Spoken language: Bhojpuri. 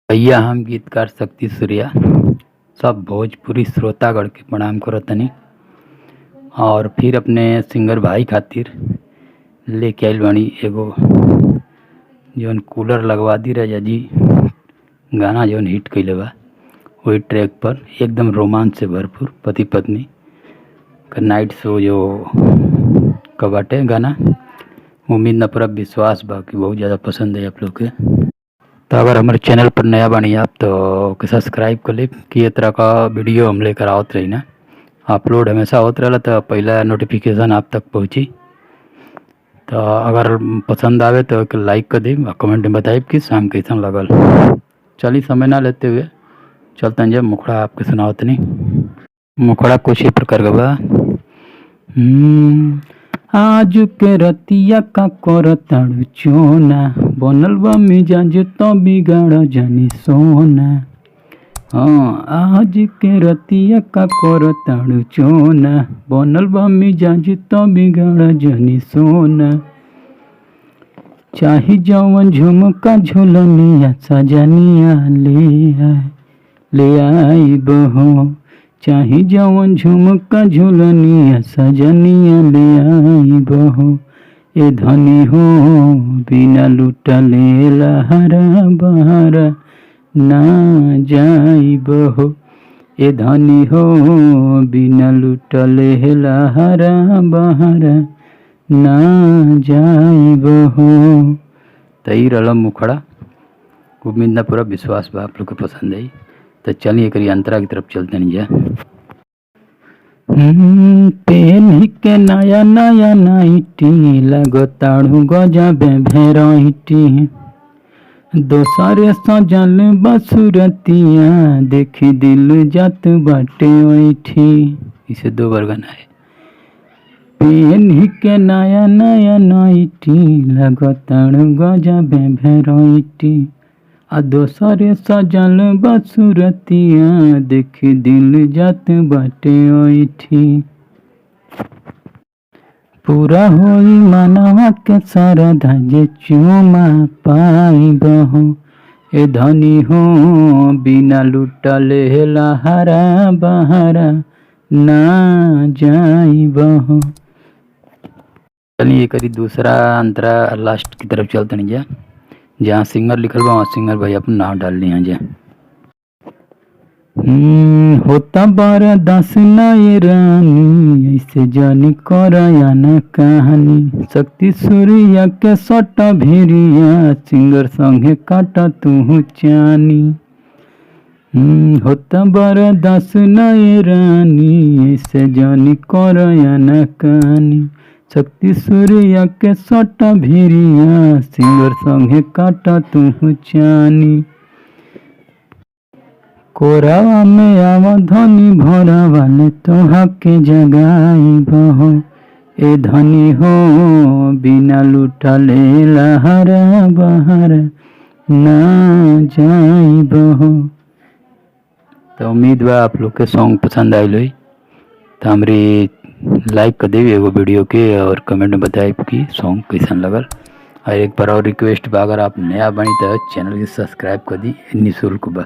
भैया हम गीतकार शक्ति सूर्या सब भोजपुरी श्रोतागण के प्रणाम करतनी और फिर अपने सिंगर भाई खातिर लेके आइल बानी एगो जौन कूलर लगवा दी राजा जी गाना जौन हिट कइले बा वही ट्रैक पर एकदम रोमांच से भरपूर पति पत्नी का नाइट शो जो का बाटे गाना। उम्मीद न पूरा विश्वास बा कि बहुत ज़्यादा पसंद है आप लोग के। तो अगर हमारे चैनल पर नया बनी आप तो सब्सक्राइब कर ले कि ये तरह का वीडियो हम लेकर आवत रही ना अपलोड हमेशा होत रहा तो पहला नोटिफिकेशन आप तक पहुँची। तो अगर पसंद आवे तो एक लाइक कर दे और कमेंट में बताइए कि शाम कैसा लगल। चलिए समय ना लेते हुए चलते हैं जब मुखड़ा आपके सुनावत नहीं। मुखड़ा कुछ ही प्रकार का बा। आज के रतिया का करताड़ू चोना बनल बा मिजाज तो बिगाड़ जानी सोना। हाँ आज के रतिया का करताड़ू चोना बनल बा मिजाज तो बिगाड़ जानी सोना। चाही जवन झुमका झुलनिया सजनिया ले आई बहो। चाही जवन झुमका झुलनिया सजनिया ले आई बहो। ए धनी हो बिना लुटले लहरा बहरा ना जाई बहो। ए धनी हो बिना लुटले लहरा बहरा ना जाई बहो। तई रहा मुखड़ा। उम्मीद ना पूरा विश्वास बा आप लोग को पसंद आई। तो चलिए करिए अंतरा की तरफ चलते नहीं जा। पेन के नया नया नाइटी लगताड़ू गजबे भेराइटी। दोसरे सजल बसुरतिया देखी दिल जात बाटे ओइठी। इसे 2 बार गाना है। पेन के नया नया नाइटी लगताड़ू गजबे भेराइटी। आ दोसरे सजल बसुरतिया देखी दिल जात बाटे ओइठी। पूरा होई मनवा के सरधा जे चुमा पाई बहो। ए धनी हो बिना लुटले लहरा बहरा ना जाई बहो। चलिए करी दूसरा अंतरा लास्ट की तरफ चलते नहीं जा जहाँ सिंगर लिखल बा वहाँ सिंगर भाई अपन नाम डाल लिया जा। होता बारा दस नए रानी ऐसे जानी कराया न कहानी। शक्ति सूर्या के सटा भेरिया सिंगर संगे काटा तू चानी। होता बारा दस नए रानी ऐसे जानी कराया न कहानी। शक्ति सूर्या के सटा भेरिया सिंगर संगे काटा तू चानी। कोरावा में आवा धनी भरा वाले तोहा के जगाई बहो। ए धनी हो बिना लुटले लहरा बहरा ना जाई बहो। तो उम्मीद बा आप लोग के सॉन्ग पसंद आयल हुई। तो हमारी लाइक कर देवी एगो वीडियो के और कमेंट में बताए कि सॉन्ग कैसा लगल। और एक बार और रिक्वेस्ट बा अगर आप नया बनी तो चैनल के सब्सक्राइब कर दी निःशुल्क बा।